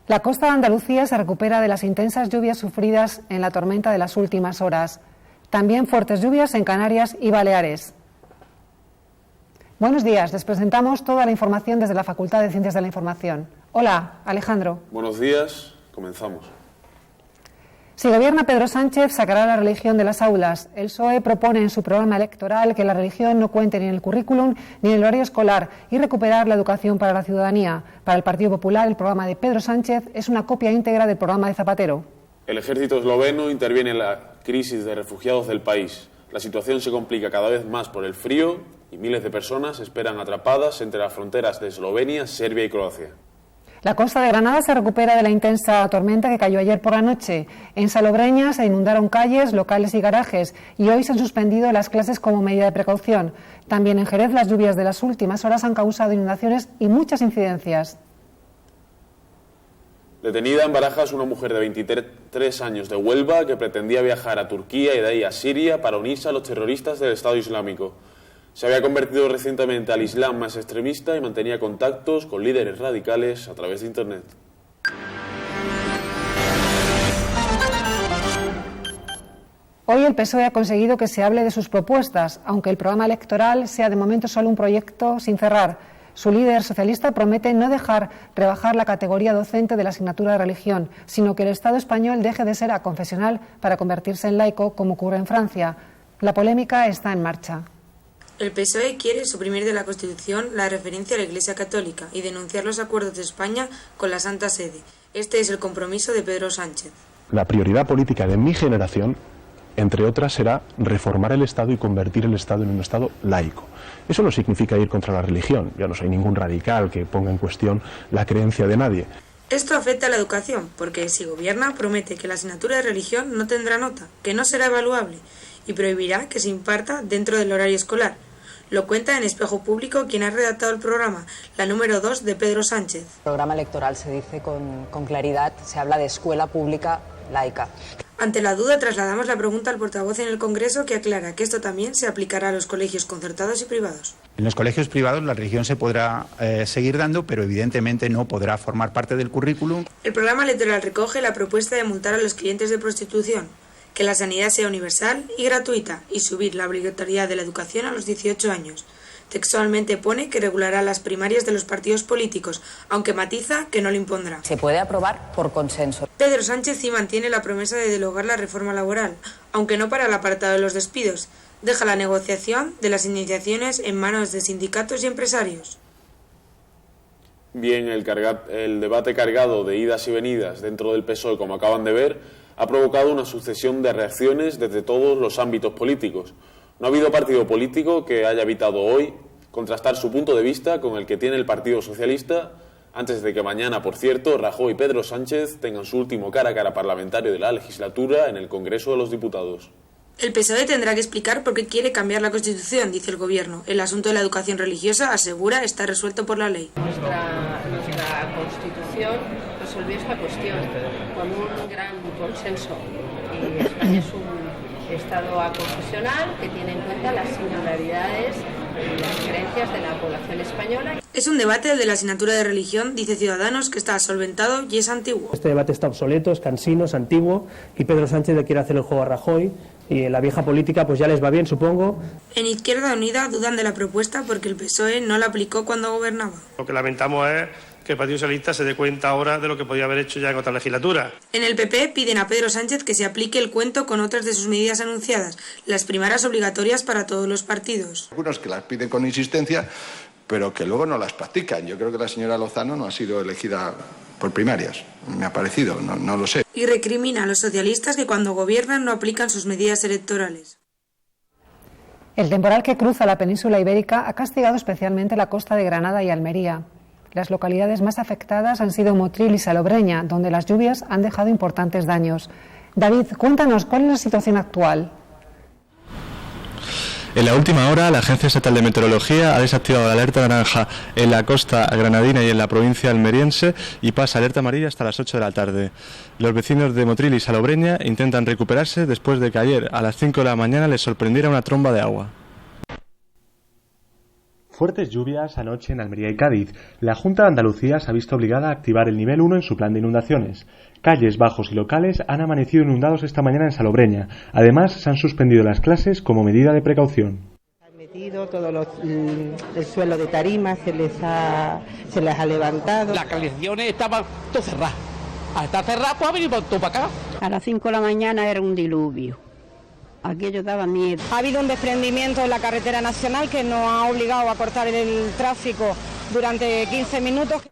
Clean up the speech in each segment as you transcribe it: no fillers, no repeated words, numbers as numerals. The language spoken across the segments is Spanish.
La costa de Andalucía se recupera de las intensas lluvias sufridas en la tormenta de las últimas horas. También fuertes lluvias en Canarias y Baleares. Buenos días, les presentamos toda la información desde la Facultad de Ciencias de la Información. Hola, Alejandro. Buenos días, comenzamos. Si gobierna Pedro Sánchez, sacará la religión de las aulas. El PSOE propone en su programa electoral que la religión no cuente ni en el currículum ni en el horario escolar y recuperar la educación para la ciudadanía. Para el Partido Popular, el programa de Pedro Sánchez es una copia íntegra del programa de Zapatero. El ejército esloveno interviene en la crisis de refugiados del país. La situación se complica cada vez más por el frío y miles de personas esperan atrapadas entre las fronteras de Eslovenia, Serbia y Croacia. La costa de Granada se recupera de la intensa tormenta que cayó ayer por la noche. En Salobreña se inundaron calles, locales y garajes y hoy se han suspendido las clases como medida de precaución. También en Jerez las lluvias de las últimas horas han causado inundaciones y muchas incidencias. Detenida en Barajas una mujer de 23 años de Huelva que pretendía viajar a Turquía y de ahí a Siria para unirse a los terroristas del Estado Islámico. Se había convertido recientemente al Islam más extremista y mantenía contactos con líderes radicales a través de Internet. Hoy el PSOE ha conseguido que se hable de sus propuestas, aunque el programa electoral sea de momento solo un proyecto sin cerrar. Su líder socialista promete no dejar rebajar la categoría docente de la asignatura de religión, sino que el Estado español deje de ser aconfesional para convertirse en laico, como ocurre en Francia. La polémica está en marcha. El PSOE quiere suprimir de la Constitución la referencia a la Iglesia Católica y denunciar los acuerdos de España con la Santa Sede. Este es el compromiso de Pedro Sánchez. La prioridad política de mi generación, entre otras, será reformar el Estado y convertir el Estado en un Estado laico. Eso no significa ir contra la religión. Yo no soy ningún radical que ponga en cuestión la creencia de nadie. Esto afecta a la educación, porque si gobierna promete que la asignatura de religión no tendrá nota, que no será evaluable y prohibirá que se imparta dentro del horario escolar. Lo cuenta en Espejo Público quien ha redactado el programa, la número 2 de Pedro Sánchez. El programa electoral se dice con claridad, se habla de escuela pública laica. Ante la duda trasladamos la pregunta al portavoz en el Congreso que aclara que esto también se aplicará a los colegios concertados y privados. En los colegios privados la religión se podrá seguir dando, pero evidentemente no podrá formar parte del currículum. El programa electoral recoge la propuesta de multar a los clientes de prostitución, que la sanidad sea universal y gratuita y subir la obligatoriedad de la educación a los 18 años. Textualmente pone que regulará las primarias de los partidos políticos, aunque matiza que no lo impondrá. Se puede aprobar por consenso. Pedro Sánchez sí mantiene la promesa de derogar la reforma laboral, aunque no para el apartado de los despidos. Deja la negociación de las iniciaciones en manos de sindicatos y empresarios. Bien, el debate cargado de idas y venidas dentro del PSOE, como acaban de ver, ha provocado una sucesión de reacciones desde todos los ámbitos políticos. No ha habido partido político que haya evitado hoy contrastar su punto de vista con el que tiene el Partido Socialista, antes de que mañana, por cierto, Rajoy y Pedro Sánchez tengan su último cara a cara parlamentario de la legislatura en el Congreso de los Diputados. El PSOE tendrá que explicar por qué quiere cambiar la Constitución, dice el Gobierno. El asunto de la educación religiosa, asegura, está resuelto por la ley. Nuestra Constitución resolvió esta cuestión con un gran consenso. Y España es un Estado aconfesional que tiene en cuenta las singularidades y las creencias de la población española. Es un debate el de la asignatura de religión, dice Ciudadanos, que está solventado y es antiguo. Este debate está obsoleto, es cansino, es antiguo y Pedro Sánchez le quiere hacer el juego a Rajoy y en la vieja política pues ya les va bien, supongo. En Izquierda Unida dudan de la propuesta porque el PSOE no la aplicó cuando gobernaba. Lo que lamentamos es que el Partido Socialista se dé cuenta ahora de lo que podía haber hecho ya en otra legislatura. En el PP piden a Pedro Sánchez que se aplique el cuento con otras de sus medidas anunciadas, las primarias obligatorias para todos los partidos. Algunos que las piden con insistencia, pero que luego no las practican. Yo creo que la señora Lozano no ha sido elegida por primarias, me ha parecido, no lo sé. Y recrimina a los socialistas que cuando gobiernan no aplican sus medidas electorales. El temporal que cruza la península ibérica ha castigado especialmente la costa de Granada y Almería. Las localidades más afectadas han sido Motril y Salobreña, donde las lluvias han dejado importantes daños. David, cuéntanos, ¿cuál es la situación actual? En la última hora, la Agencia Estatal de Meteorología ha desactivado la alerta naranja en la costa granadina y en la provincia almeriense y pasa alerta amarilla hasta las 8 de la tarde. Los vecinos de Motril y Salobreña intentan recuperarse después de que ayer a las 5 de la mañana les sorprendiera una tromba de agua. Fuertes lluvias anoche en Almería y Cádiz. La Junta de Andalucía se ha visto obligada a activar el nivel 1 en su plan de inundaciones. Calles, bajos y locales han amanecido inundados esta mañana en Salobreña. Además, se han suspendido las clases como medida de precaución. El suelo de tarima se les ha levantado. Las calefacciones estaban todas cerradas. Al estar cerradas, pues ha venido todo para acá. A las 5 de la mañana era un diluvio. Aquello daba miedo. Ha habido un desprendimiento en la carretera nacional que nos ha obligado a cortar el tráfico durante 15 minutos.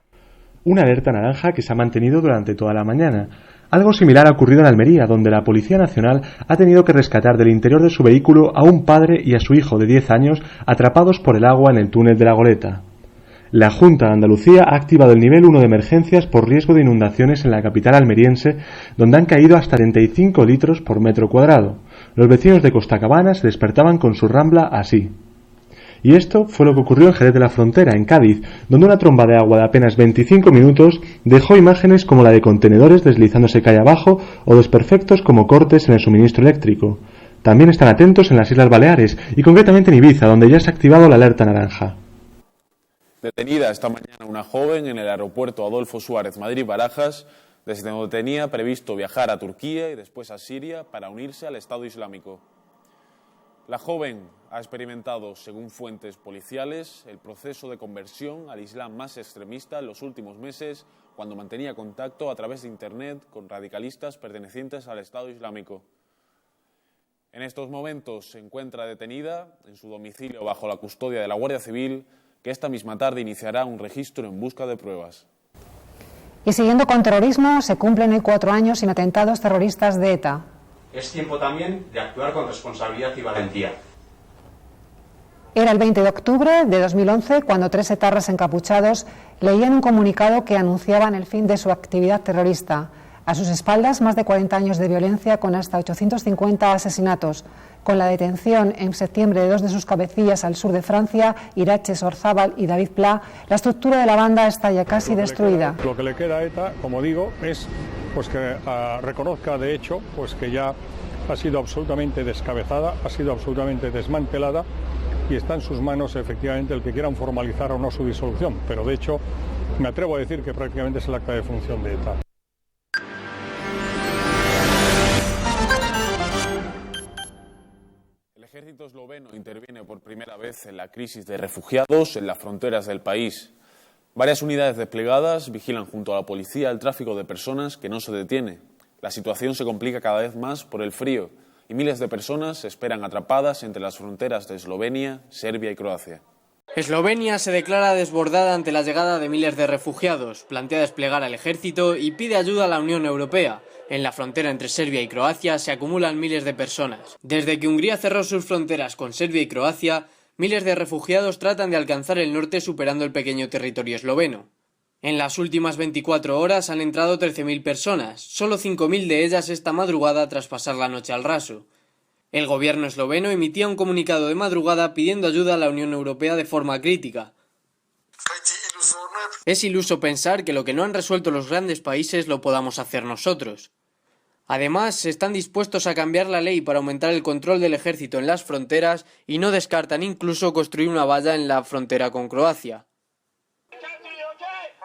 Una alerta naranja que se ha mantenido durante toda la mañana. Algo similar ha ocurrido en Almería, donde la Policía Nacional ha tenido que rescatar del interior de su vehículo a un padre y a su hijo de 10 años atrapados por el agua en el túnel de la Goleta. La Junta de Andalucía ha activado el nivel 1 de emergencias por riesgo de inundaciones en la capital almeriense, donde han caído hasta 35 litros por metro cuadrado. Los vecinos de Costacabana se despertaban con su rambla así. Y esto fue lo que ocurrió en Jerez de la Frontera, en Cádiz, donde una tromba de agua de apenas 25 minutos dejó imágenes como la de contenedores deslizándose calle abajo o desperfectos como cortes en el suministro eléctrico. También están atentos en las Islas Baleares y concretamente en Ibiza, donde ya se ha activado la alerta naranja. Detenida esta mañana una joven en el aeropuerto Adolfo Suárez Madrid-Barajas, desde donde tenía previsto viajar a Turquía y después a Siria para unirse al Estado Islámico. La joven ha experimentado, según fuentes policiales, el proceso de conversión al Islam más extremista en los últimos meses, cuando mantenía contacto a través de Internet con radicalistas pertenecientes al Estado Islámico. En estos momentos se encuentra detenida en su domicilio bajo la custodia de la Guardia Civil, que esta misma tarde iniciará un registro en busca de pruebas. Y siguiendo con terrorismo, se cumplen hoy 4 años sin atentados terroristas de ETA. Es tiempo también de actuar con responsabilidad y valentía. Era el 20 de octubre de 2011 cuando 3 etarras encapuchados leían un comunicado que anunciaban el fin de su actividad terrorista. A sus espaldas, más de 40 años de violencia con hasta 850 asesinatos. Con la detención en septiembre de 2 de sus cabecillas al sur de Francia, Irache Sorzábal y David Pla, la estructura de la banda está ya casi destruida. Lo que le queda a ETA, como digo, es pues que reconozca de hecho pues que ya ha sido absolutamente descabezada, ha sido absolutamente desmantelada y está en sus manos efectivamente el que quieran formalizar o no su disolución. Pero de hecho me atrevo a decir que prácticamente es el acta de función de ETA. El ejército esloveno interviene por primera vez en la crisis de refugiados en las fronteras del país. Varias unidades desplegadas vigilan junto a la policía el tráfico de personas que no se detiene. La situación se complica cada vez más por el frío y miles de personas se esperan atrapadas entre las fronteras de Eslovenia, Serbia y Croacia. Eslovenia se declara desbordada ante la llegada de miles de refugiados, plantea desplegar al ejército y pide ayuda a la Unión Europea. En la frontera entre Serbia y Croacia se acumulan miles de personas. Desde que Hungría cerró sus fronteras con Serbia y Croacia, miles de refugiados tratan de alcanzar el norte superando el pequeño territorio esloveno. En las últimas 24 horas han entrado 13.000 personas, solo 5.000 de ellas esta madrugada tras pasar la noche al raso. El gobierno esloveno emitía un comunicado de madrugada pidiendo ayuda a la Unión Europea de forma crítica. Es iluso pensar que lo que no han resuelto los grandes países lo podamos hacer nosotros. Además, están dispuestos a cambiar la ley para aumentar el control del ejército en las fronteras y no descartan incluso construir una valla en la frontera con Croacia.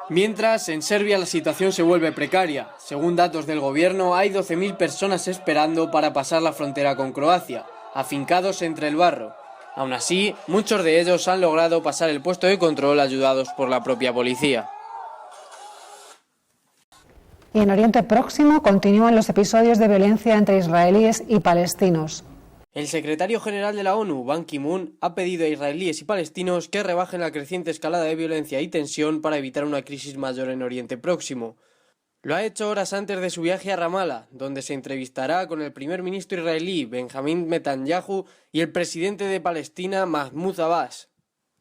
Mientras, en Serbia la situación se vuelve precaria. Según datos del gobierno, hay 12.000 personas esperando para pasar la frontera con Croacia, afincados entre el barro. Aún así, muchos de ellos han logrado pasar el puesto de control ayudados por la propia policía. Y en Oriente Próximo continúan los episodios de violencia entre israelíes y palestinos. El secretario general de la ONU, Ban Ki-moon, ha pedido a israelíes y palestinos que rebajen la creciente escalada de violencia y tensión para evitar una crisis mayor en Oriente Próximo. Lo ha hecho horas antes de su viaje a Ramallah, donde se entrevistará con el primer ministro israelí, Benjamin Netanyahu, y el presidente de Palestina, Mahmoud Abbas.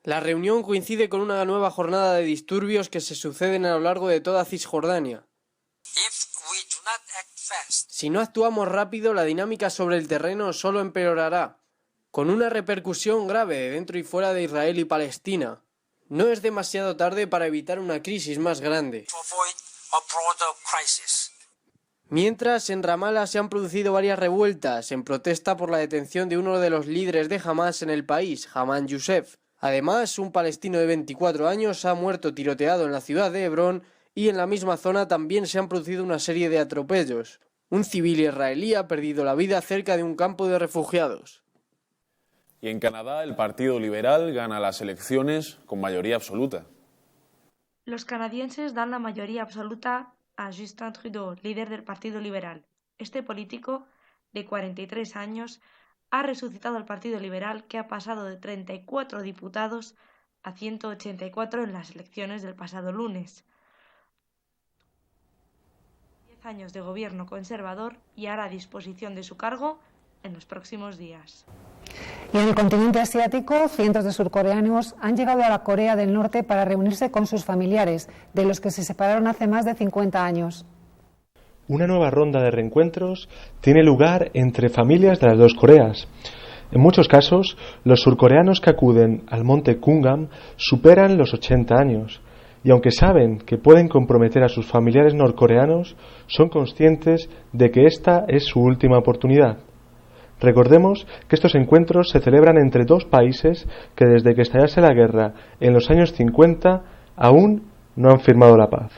La reunión coincide con una nueva jornada de disturbios que se suceden a lo largo de toda Cisjordania. Si no actuamos rápido, la dinámica sobre el terreno solo empeorará, con una repercusión grave de dentro y fuera de Israel y Palestina. No es demasiado tarde para evitar una crisis más grande. Mientras, en Ramallah se han producido varias revueltas en protesta por la detención de uno de los líderes de Hamás en el país, Haman Youssef. Además, un palestino de 24 años ha muerto tiroteado en la ciudad de Hebrón y en la misma zona también se han producido una serie de atropellos. Un civil israelí ha perdido la vida cerca de un campo de refugiados. Y en Canadá, el Partido Liberal gana las elecciones con mayoría absoluta. Los canadienses dan la mayoría absoluta a Justin Trudeau, líder del Partido Liberal. Este político, de 43 años, ha resucitado al Partido Liberal, que ha pasado de 34 diputados a 184 en las elecciones del pasado lunes. 10 años de gobierno conservador y hará disposición de su cargo en los próximos días. Y en el continente asiático, cientos de surcoreanos han llegado a la Corea del Norte para reunirse con sus familiares, de los que se separaron hace más de 50 años. Una nueva ronda de reencuentros tiene lugar entre familias de las dos Coreas. En muchos casos, los surcoreanos que acuden al monte Kungam superan los 80 años, y aunque saben que pueden comprometer a sus familiares norcoreanos, son conscientes de que esta es su última oportunidad. Recordemos que estos encuentros se celebran entre dos países que desde que estallase la guerra en los años 50 aún no han firmado la paz.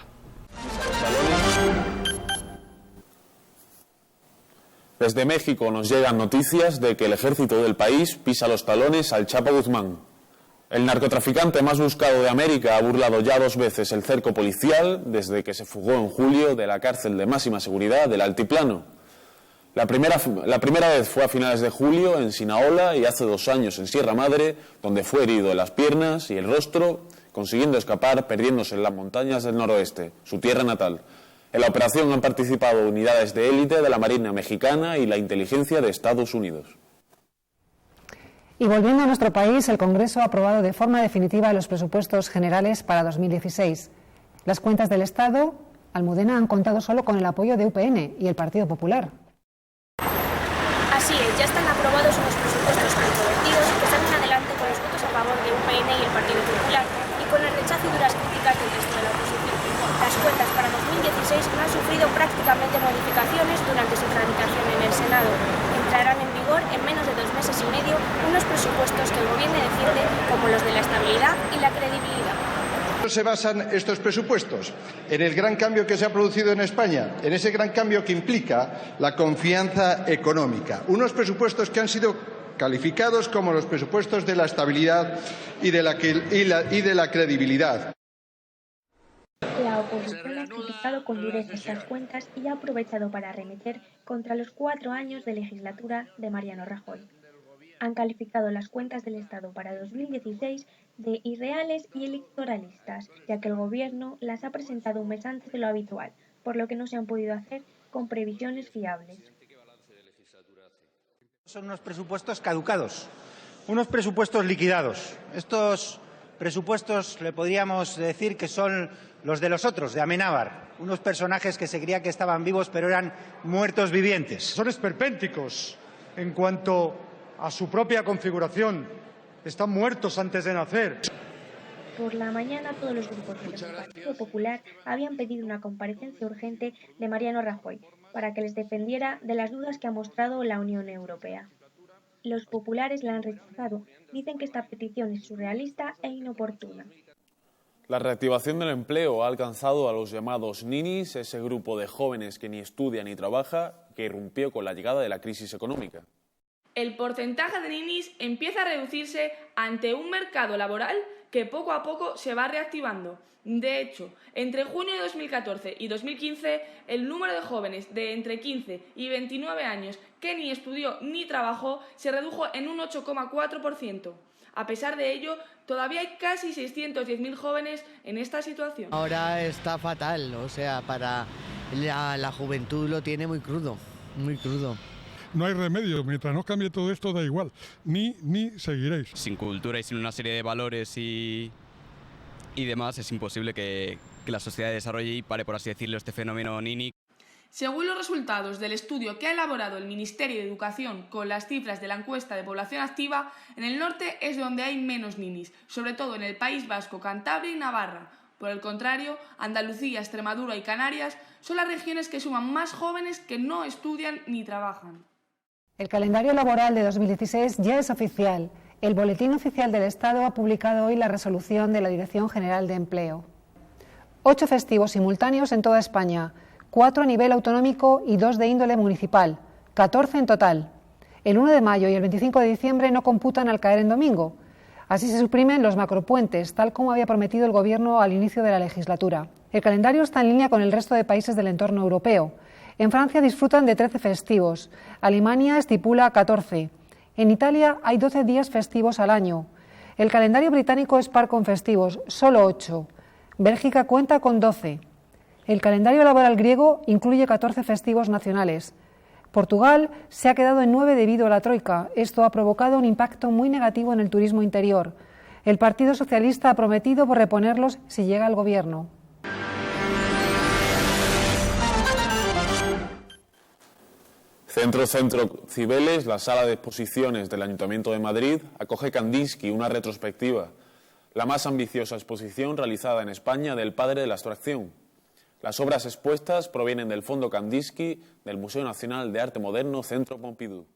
Desde México nos llegan noticias de que el ejército del país pisa los talones al Chapo Guzmán. El narcotraficante más buscado de América ha burlado ya 2 veces el cerco policial desde que se fugó en julio de la cárcel de máxima seguridad del Altiplano. La primera vez fue a finales de julio en Sinaola y hace 2 años en Sierra Madre, donde fue herido en las piernas y el rostro, consiguiendo escapar perdiéndose en las montañas del noroeste, su tierra natal. En la operación han participado unidades de élite de la Marina Mexicana y la inteligencia de Estados Unidos. Y volviendo a nuestro país, el Congreso ha aprobado de forma definitiva los presupuestos generales para 2016. Las cuentas del Estado, Almudena, han contado solo con el apoyo de UPN y el Partido Popular. Así es, ya están aprobados unos presupuestos controvertidos que salen adelante con los votos a favor de UPN y el Partido Popular y con el rechazo y duras críticas del resto de la oposición. Las cuentas para 2016 no han sufrido prácticamente modificaciones durante su tramitación en el Senado. Entrarán en vigor en menos de 2 meses y medio unos presupuestos que el Gobierno defiende como los de la estabilidad y la credibilidad. Se basan estos presupuestos en el gran cambio que se ha producido en España, en ese gran cambio que implica la confianza económica. Unos presupuestos que han sido calificados como los presupuestos de la estabilidad y de la credibilidad. La oposición ha criticado con dureza estas cuentas y ha aprovechado para arremeter contra los 4 años de legislatura de Mariano Rajoy. Han calificado las cuentas del Estado para 2016 de irreales y electoralistas, ya que el Gobierno las ha presentado un mes antes de lo habitual, por lo que no se han podido hacer con previsiones fiables. Son unos presupuestos caducados, unos presupuestos liquidados. Estos presupuestos le podríamos decir que son los de los otros, de Amenábar, unos personajes que se creía que estaban vivos pero eran muertos vivientes. Son esperpénticos en cuanto a su propia configuración. Están muertos antes de nacer. Por la mañana todos los grupos del Partido Popular habían pedido una comparecencia urgente de Mariano Rajoy para que les defendiera de las dudas que ha mostrado la Unión Europea. Los populares la han rechazado. Dicen que esta petición es surrealista e inoportuna. La reactivación del empleo ha alcanzado a los llamados ninis, ese grupo de jóvenes que ni estudia ni trabaja, que irrumpió con la llegada de la crisis económica. El porcentaje de ninis empieza a reducirse ante un mercado laboral que poco a poco se va reactivando. De hecho, entre junio de 2014 y 2015, el número de jóvenes de entre 15 y 29 años que ni estudió ni trabajó se redujo en un 8,4%. A pesar de ello, todavía hay casi 610.000 jóvenes en esta situación. Ahora está fatal, o sea, para la juventud lo tiene muy crudo, muy crudo. No hay remedio, mientras no cambie todo esto da igual, ni seguiréis. Sin cultura y sin una serie de valores y demás es imposible que la sociedad desarrolle y pare, por así decirlo, este fenómeno nini. Según los resultados del estudio que ha elaborado el Ministerio de Educación con las cifras de la encuesta de población activa, en el norte es donde hay menos ninis, sobre todo en el País Vasco, Cantabria y Navarra. Por el contrario, Andalucía, Extremadura y Canarias son las regiones que suman más jóvenes que no estudian ni trabajan. El calendario laboral de 2016 ya es oficial. El Boletín Oficial del Estado ha publicado hoy la resolución de la Dirección General de Empleo. 8 festivos simultáneos en toda España, 4 a nivel autonómico y 2 de índole municipal, 14 en total. El 1 de mayo y el 25 de diciembre no computan al caer en domingo. Así se suprimen los macropuentes, tal como había prometido el Gobierno al inicio de la legislatura. El calendario está en línea con el resto de países del entorno europeo. En Francia disfrutan de 13 festivos, Alemania estipula 14. En Italia hay 12 días festivos al año. El calendario británico es par con festivos, solo 8. Bélgica cuenta con 12. El calendario laboral griego incluye 14 festivos nacionales. Portugal se ha quedado en 9 debido a la troika. Esto ha provocado un impacto muy negativo en el turismo interior. El Partido Socialista ha prometido reponerlos si llega al gobierno. Centro Cibeles, la sala de exposiciones del Ayuntamiento de Madrid, acoge Kandinsky, una retrospectiva, la más ambiciosa exposición realizada en España del padre de la abstracción. Las obras expuestas provienen del Fondo Kandinsky del Museo Nacional de Arte Moderno Centro Pompidou.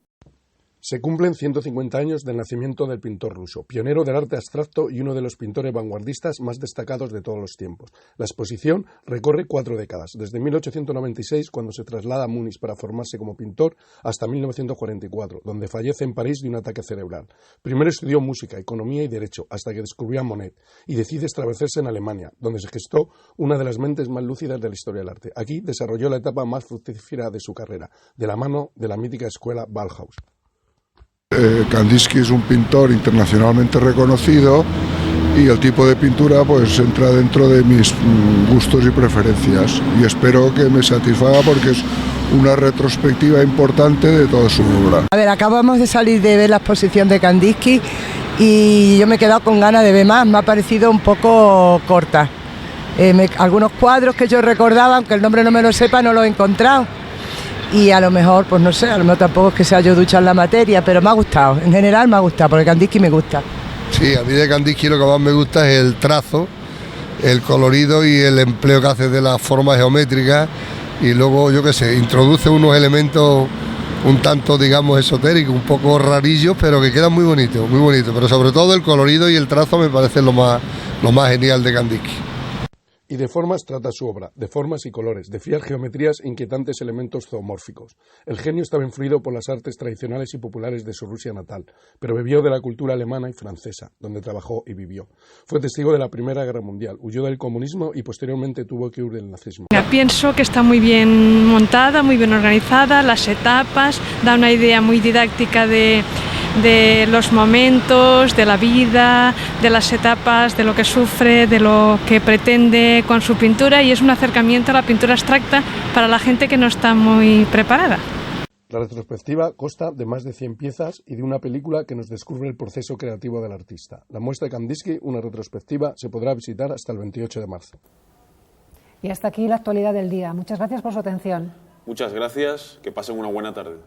Se cumplen 150 años del nacimiento del pintor ruso, pionero del arte abstracto y uno de los pintores vanguardistas más destacados de todos los tiempos. La exposición recorre 4 décadas, desde 1896, cuando se traslada a Múnich para formarse como pintor, hasta 1944, donde fallece en París de un ataque cerebral. Primero estudió música, economía y derecho, hasta que descubrió a Monet, y decide establecerse en Alemania, donde se gestó una de las mentes más lúcidas de la historia del arte. Aquí desarrolló la etapa más fructífera de su carrera, de la mano de la mítica escuela Bauhaus. Kandinsky es un pintor internacionalmente reconocido y el tipo de pintura pues entra dentro de mis gustos y preferencias y espero que me satisfaga porque es una retrospectiva importante de toda su obra. A ver, acabamos de salir de ver la exposición de Kandinsky y yo me he quedado con ganas de ver más, me ha parecido un poco corta. Algunos cuadros que yo recordaba, aunque el nombre no me lo sepa, no los he encontrado. Y a lo mejor, pues no sé, a lo mejor tampoco es que sea yo ducha en la materia, pero me ha gustado, en general me ha gustado, porque Kandinsky me gusta. Sí, a mí de Kandinsky lo que más me gusta es el trazo, el colorido y el empleo que hace de las formas geométricas y luego, yo qué sé, introduce unos elementos un tanto, digamos, esotéricos, un poco rarillos, pero que quedan muy bonitos, pero sobre todo el colorido y el trazo me parece lo más genial de Kandinsky. Y de formas trata su obra, de formas y colores, de frías geometrías e inquietantes elementos zoomórficos. El genio estaba influido por las artes tradicionales y populares de su Rusia natal, pero bebió de la cultura alemana y francesa, donde trabajó y vivió. Fue testigo de la Primera Guerra Mundial, huyó del comunismo y posteriormente tuvo que huir del nazismo. Pienso que está muy bien montada, muy bien organizada, las etapas, da una idea muy didáctica de los momentos, de la vida, de las etapas, de lo que sufre, de lo que pretende con su pintura y es un acercamiento a la pintura abstracta para la gente que no está muy preparada. La retrospectiva consta de más de 100 piezas y de una película que nos descubre el proceso creativo del artista. La muestra Kandinsky, una retrospectiva, se podrá visitar hasta el 28 de marzo. Y hasta aquí la actualidad del día. Muchas gracias por su atención. Muchas gracias, que pasen una buena tarde.